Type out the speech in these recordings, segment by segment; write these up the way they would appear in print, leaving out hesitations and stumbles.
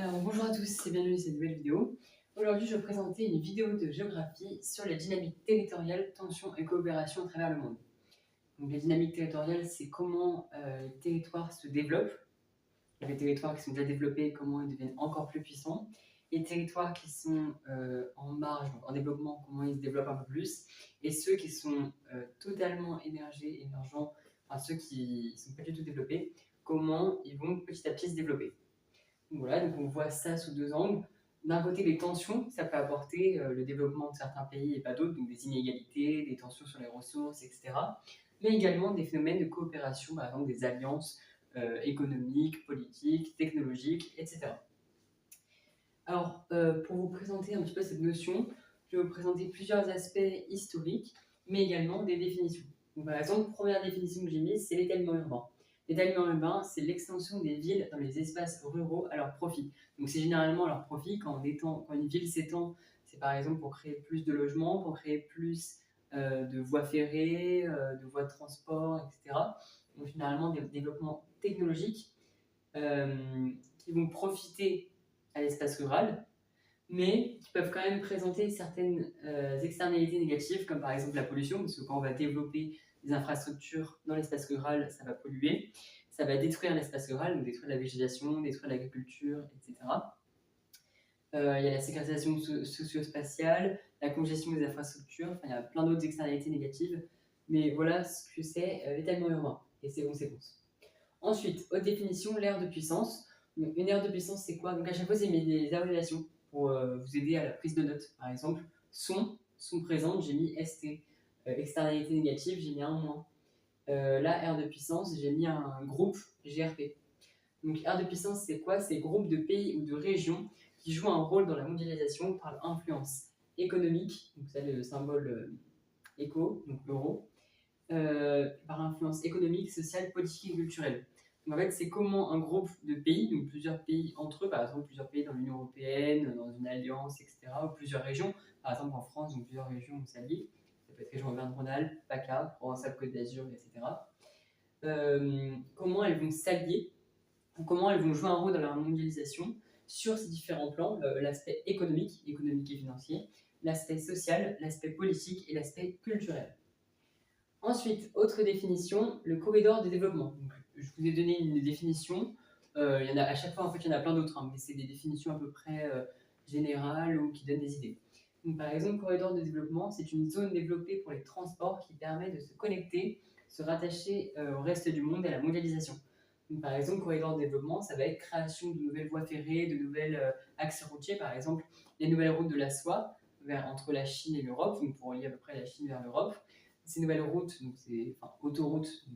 Alors bonjour à tous et bienvenue dans cette nouvelle vidéo. Aujourd'hui, je vais vous présenter une vidéo de géographie sur les dynamiques territoriales, tensions et coopération à travers le monde. Donc, les dynamiques territoriales, c'est comment les territoires se développent. Donc, les territoires qui sont déjà développés, comment ils deviennent encore plus puissants. Les territoires qui sont en marge, donc en développement, comment ils se développent un peu plus. Et ceux qui sont totalement émergents, enfin ceux qui ne sont pas du tout développés, comment ils vont petit à petit se développer. Voilà, donc on voit ça sous deux angles. D'un côté, les tensions, ça peut apporter le développement de certains pays et pas d'autres, donc des inégalités, des tensions sur les ressources, etc. Mais également des phénomènes de coopération, par exemple des alliances économiques, politiques, technologiques, etc. Alors, pour vous présenter un petit peu cette notion, je vais vous présenter plusieurs aspects historiques, mais également des définitions. Donc, par exemple, première définition que j'ai mise, c'est l'étalement urbain. L'étalement urbain, c'est l'extension des villes dans les espaces ruraux à leur profit. Donc, c'est généralement à leur profit quand une ville s'étend, c'est par exemple pour créer plus de logements, pour créer plus de voies ferrées, de voies de transport, etc. Donc, généralement, des développements technologiques qui vont profiter à l'espace rural, mais qui peuvent quand même présenter certaines externalités négatives, comme par exemple la pollution, parce que quand on va développer des infrastructures dans l'espace rural, ça va polluer, ça va détruire l'espace rural, donc détruire la végétation, détruire l'agriculture, etc. Il y a la ségrégation socio-spatiale, la congestion des infrastructures, enfin, il y a plein d'autres externalités négatives, mais voilà ce que c'est l'étalement urbain et ses conséquences. Ensuite, haute définition, l'aire de puissance. Donc, une aire de puissance, c'est quoi? Donc, à chaque fois, j'ai mis des abréviations pour vous aider à la prise de notes. Par exemple, son présente, j'ai mis ST. Externalité négative, j'ai mis un moins. Là, aire de puissance, j'ai mis un groupe GRP. Donc, aire de puissance, c'est quoi? C'est groupe de pays ou de régions qui jouent un rôle dans la mondialisation par l'influence économique, donc ça, le symbole éco, donc euro, par influence économique, sociale, politique et culturelle. Donc en fait, c'est comment un groupe de pays, donc plusieurs pays entre eux, par exemple plusieurs pays dans l'Union européenne, dans une alliance, etc., ou plusieurs régions, par exemple en France, donc plusieurs régions où ça lie, ça peut être région Auvergne-Rhône-Alpes, PACA, Provence-Alpes-Côte d'Azur, etc. Comment elles vont s'allier, comment elles vont jouer un rôle dans la mondialisation sur ces différents plans, l'aspect économique et financier, l'aspect social, l'aspect politique et l'aspect culturel. Ensuite, autre définition, le corridor de développement. Donc, je vous ai donné une définition. Il y en a, à chaque fois, en fait, il y en a plein d'autres, hein, mais c'est des définitions à peu près générales ou qui donnent des idées. Donc, par exemple, corridor de développement, c'est une zone développée pour les transports qui permet de se connecter, se rattacher au reste du monde et à la mondialisation. Donc, par exemple, corridor de développement, ça va être création de nouvelles voies ferrées, de nouvelles axes routiers, par exemple, les nouvelles routes de la soie entre la Chine et l'Europe, donc pour relier à peu près la Chine vers l'Europe. Ces nouvelles routes, donc c'est autoroutes,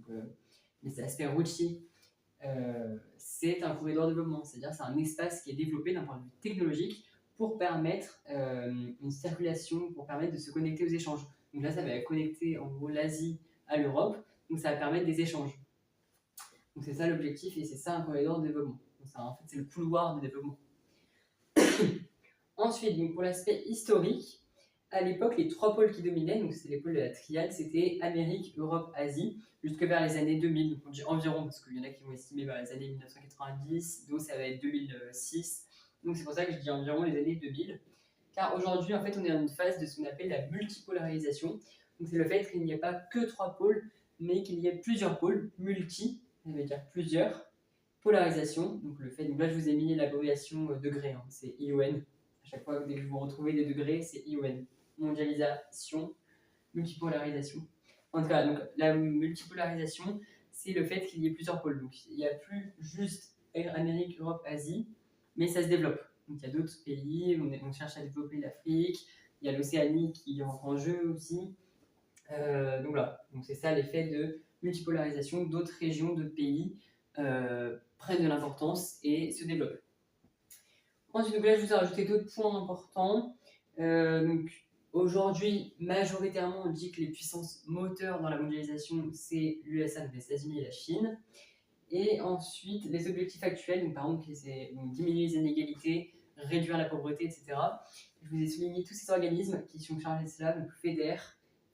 les aspects routiers, c'est un corridor de développement, c'est-à-dire c'est un espace qui est développé d'un point de vue technologique pour permettre une circulation, pour permettre de se connecter aux échanges. Donc là, ça va connecter en gros l'Asie à l'Europe, donc ça va permettre des échanges. Donc c'est ça l'objectif et c'est ça un corridor de développement. Donc ça, en fait, c'est le couloir de développement. Ensuite, donc pour l'aspect historique, à l'époque, les trois pôles qui dominaient, donc c'était les pôles de la triade, c'était Amérique, Europe, Asie, jusque vers les années 2000. Donc on dit environ, parce qu'il y en a qui vont estimer vers les années 1990, d'autres ça va être 2006. Donc c'est pour ça que je dis environ les années 2000. Car aujourd'hui, en fait, on est dans une phase de ce qu'on appelle la multipolarisation. Donc c'est le fait qu'il n'y ait pas que trois pôles, mais qu'il y ait plusieurs pôles, multi, ça veut dire plusieurs, polarisation. Donc le fait, donc là je vous ai mis l'abréviation degré, hein, c'est ION. À chaque fois que vous retrouvez des degrés, c'est ION. Mondialisation, multipolarisation. En tout cas, donc, la multipolarisation, c'est le fait qu'il y ait plusieurs pôles. Donc, il n'y a plus juste Amérique, Europe, Asie, mais ça se développe. Donc, il y a d'autres pays, on cherche à développer l'Afrique, il y a l'Océanie qui rentre en jeu aussi. Donc voilà, donc c'est ça l'effet de multipolarisation. D'autres régions, d'autres pays prennent de l'importance et se développent. Ensuite, donc là, je vous ai rajouté d'autres points importants. Donc, aujourd'hui, majoritairement, on dit que les puissances moteurs dans la mondialisation, c'est l'USA, les États-Unis et la Chine. Et ensuite, les objectifs actuels, donc, par exemple, c'est diminuer les inégalités, réduire la pauvreté, etc. Je vous ai souligné tous ces organismes qui sont chargés de cela, donc FEDER,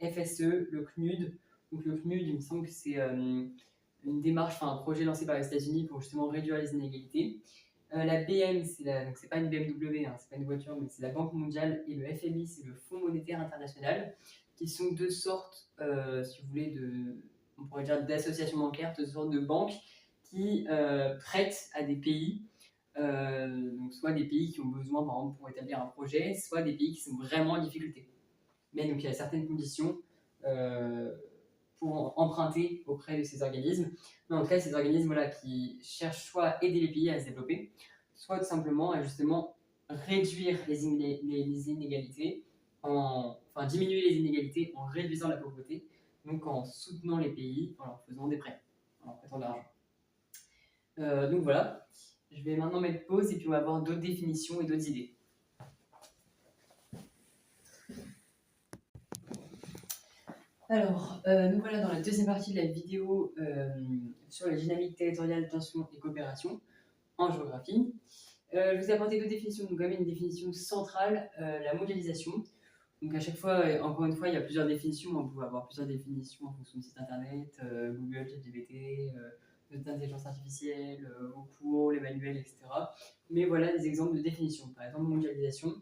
FSE, le CNUD. Donc le CNUD, il me semble que c'est une démarche, enfin un projet lancé par les États-Unis pour justement réduire les inégalités. La BM, donc c'est pas une BMW, hein, c'est pas une voiture, mais c'est la Banque mondiale, et le FMI, c'est le Fonds monétaire international, qui sont deux sortes, si vous voulez, on pourrait dire d'associations bancaires, deux sortes de banques qui prêtent à des pays, donc soit des pays qui ont besoin, par exemple, pour établir un projet, soit des pays qui sont vraiment en difficulté. Mais donc il y a certaines conditions pour emprunter auprès de ces organismes. Mais en tout cas, ces organismes qui cherchent soit à aider les pays à se développer, soit tout simplement à justement réduire les inégalités, enfin diminuer les inégalités en réduisant la pauvreté, donc en soutenant les pays, en leur faisant des prêts, en leur prêtant de l'argent. Donc voilà, je vais maintenant mettre pause et puis on va voir d'autres définitions et d'autres idées. Alors, nous voilà dans la deuxième partie de la vidéo sur la dynamique territoriale, tension et coopération en géographie. Je vous ai apporté deux définitions, donc quand même une définition centrale, la mondialisation. Donc à chaque fois, encore une fois, il y a plusieurs définitions, on peut avoir plusieurs définitions en fonction de site internet, Google, ChatGPT, l'intelligence artificielle, au cours, les manuels, etc. Mais voilà des exemples de définitions. Par exemple, mondialisation,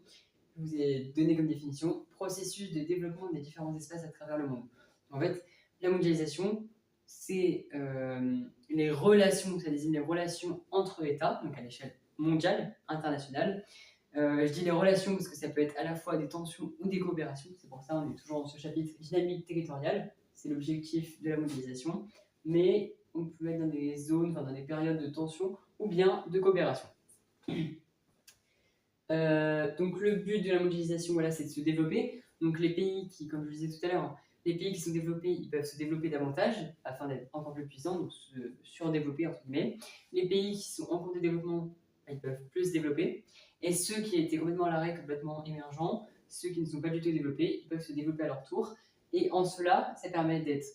je vous ai donné comme définition processus de développement des différents espaces à travers le monde. En fait, la mondialisation, c'est les relations, ça désigne les relations entre États, donc à l'échelle mondiale, internationale. Je dis les relations parce que ça peut être à la fois des tensions ou des coopérations, c'est pour ça on est toujours dans ce chapitre dynamique territoriale, c'est l'objectif de la mondialisation, mais on peut être dans des zones, enfin dans des périodes de tension ou bien de coopération. Donc le but de la mondialisation, voilà, c'est de se développer. Donc les pays qui, comme je le disais tout à l'heure, les pays qui sont développés, ils peuvent se développer davantage afin d'être encore plus puissants, donc se surdévelopper entre guillemets. Les pays qui sont en cours de développement, ils peuvent plus se développer. Et ceux qui étaient complètement à l'arrêt, complètement émergents, ceux qui ne sont pas du tout développés, ils peuvent se développer à leur tour. Et en cela, ça permet d'être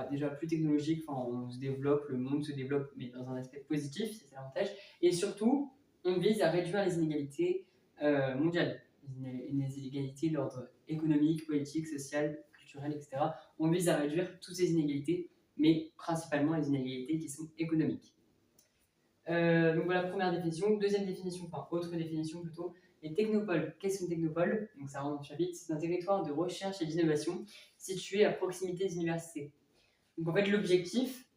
déjà plus technologique, enfin, on se développe, le monde se développe, mais dans un aspect positif, c'est l'avantage. Et surtout, on vise à réduire les inégalités mondiales, les inégalités d'ordre économique, politique, social, culturel, etc. On vise à réduire toutes ces inégalités, mais principalement les inégalités qui sont économiques. Donc voilà, première définition. Deuxième définition, enfin autre définition plutôt, les technopoles. Qu'est-ce qu'une technopole? Donc ça rentre dans le chapitre. C'est un territoire de recherche et d'innovation situé à proximité des universités. Donc en fait, l'objectif,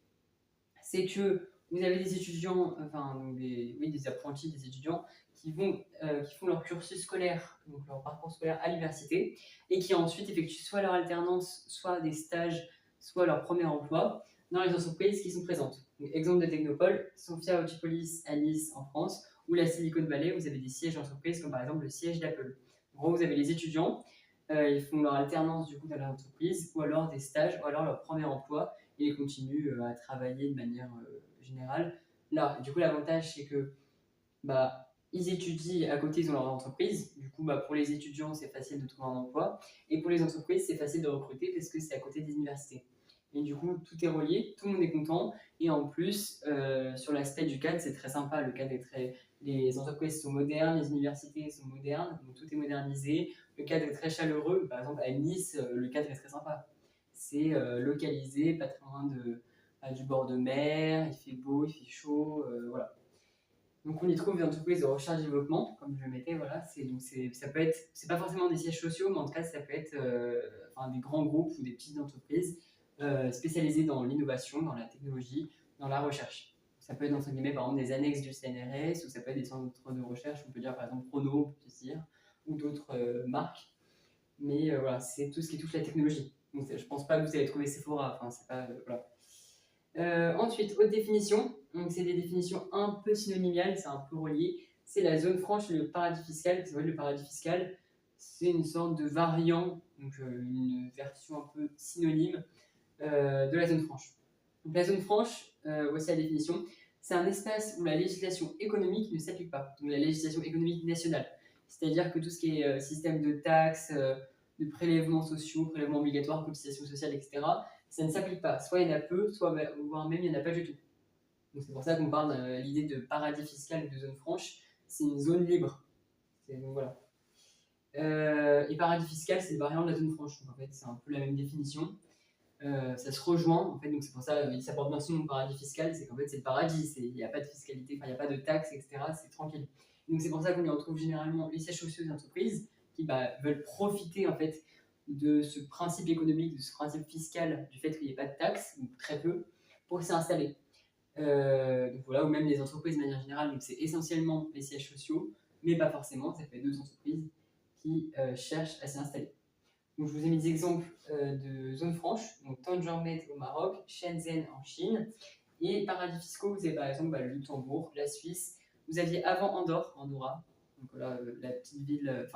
c'est que vous avez des étudiants, enfin des apprentis, des étudiants qui font leur cursus scolaire, donc leur parcours scolaire à l'université, et qui ensuite effectuent soit leur alternance, soit des stages, soit leur premier emploi dans les entreprises qui sont présentes. Donc, exemple de technopole, Sophia Antipolis à Nice en France, ou la Silicon Valley, vous avez des sièges d'entreprises comme par exemple le siège d'Apple. En gros, vous avez les étudiants, ils font leur alternance du coup dans l'entreprise, ou alors des stages, ou alors leur premier emploi, et ils continuent à travailler de manière générale. Là, du coup, l'avantage, c'est que ils étudient à côté, ils ont leur entreprise. Du coup, pour les étudiants, c'est facile de trouver un emploi. Et pour les entreprises, c'est facile de recruter parce que c'est à côté des universités. Et du coup, tout est relié, tout le monde est content. Et en plus, sur l'aspect du cadre, c'est très sympa. Le cadre est très... Les entreprises sont modernes, les universités sont modernes, donc tout est modernisé. Le cadre est très chaleureux. Par exemple, à Nice, le cadre est très sympa. C'est localisé, pas très loin du bord de mer, il fait beau, il fait chaud, voilà. Donc on y trouve des entreprises de recherche et développement, comme je le mettais, voilà. Ça peut être, c'est pas forcément des sièges sociaux, mais en tout cas ça peut être des grands groupes ou des petites entreprises spécialisées dans l'innovation, dans la technologie, dans la recherche. Ça peut être entre guillemets par exemple des annexes du CNRS, ou ça peut être des centres de recherche, on peut dire par exemple Chrono, on peut dire, ou d'autres marques. Mais voilà, c'est tout ce qui touche la technologie. Donc je pense pas que vous allez trouver Sephora, enfin c'est pas voilà. Ensuite, autre définition, donc c'est des définitions un peu synonymiales, c'est un peu relié, c'est la zone franche et le paradis fiscal. Le paradis fiscal, c'est une sorte de variant, donc une version un peu synonyme de la zone franche. Donc la zone franche, voici la définition, c'est un espace où la législation économique ne s'applique pas, donc la législation économique nationale. C'est-à-dire que tout ce qui est système de taxes, de prélèvements sociaux, prélèvements obligatoires, cotisations sociales, etc., ça ne s'applique pas. Soit il y en a peu, voire même il n'y en a pas du tout. Donc c'est pour ça qu'on parle de l'idée de paradis fiscal ou de zone franche. C'est une zone libre. Donc voilà. Et paradis fiscal, c'est le variant de la zone franche. Donc en fait, c'est un peu la même définition. ça se rejoint, en fait, donc c'est pour ça, ça porte bien son nom, paradis fiscal, c'est qu'en fait, c'est le paradis, il n'y a pas de fiscalité, enfin, il n'y a pas de taxes, etc., c'est tranquille. Donc c'est pour ça qu'on y retrouve généralement les sièges sociaux des entreprises qui veulent profiter, en fait, de ce principe économique, de ce principe fiscal, du fait qu'il n'y ait pas de taxes, ou très peu, pour s'y installer. Donc voilà, ou même les entreprises de manière générale, donc c'est essentiellement les sièges sociaux, mais pas forcément, ça peut être d'autres entreprises qui cherchent à s'y installer. Donc, je vous ai mis des exemples de zones franches, donc Tanger-Med au Maroc, Shenzhen en Chine, et paradis fiscaux, vous avez par exemple le Luxembourg, la Suisse. Vous aviez avant Andorra, donc voilà, la petite ville,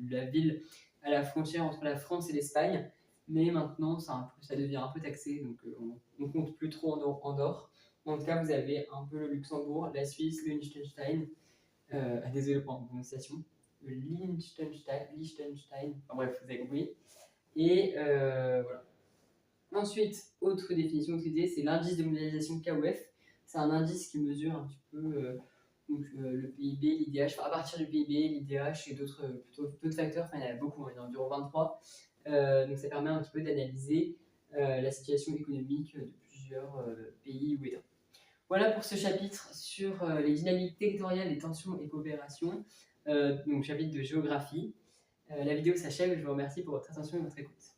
la ville à la frontière entre la France et l'Espagne, mais maintenant ça devient un peu taxé, donc on compte plus trop Andorre. En tout cas, vous avez un peu le Luxembourg, la Suisse, le Liechtenstein, désolé pour la prononciation, le Liechtenstein, enfin bref, vous avez compris. Et voilà. Ensuite, autre définition, autre idée, c'est l'indice de mondialisation KOF. C'est un indice qui mesure un petit peu le PIB, l'IDH, enfin, à partir du PIB, l'IDH et d'autres facteurs, enfin il y en a beaucoup, il y en a environ 23. Donc ça permet un petit peu d'analyser la situation économique de plusieurs pays ou États. Voilà pour ce chapitre sur les dynamiques territoriales, les tensions et coopérations, donc chapitre de géographie. La vidéo s'achève et je vous remercie pour votre attention et votre écoute.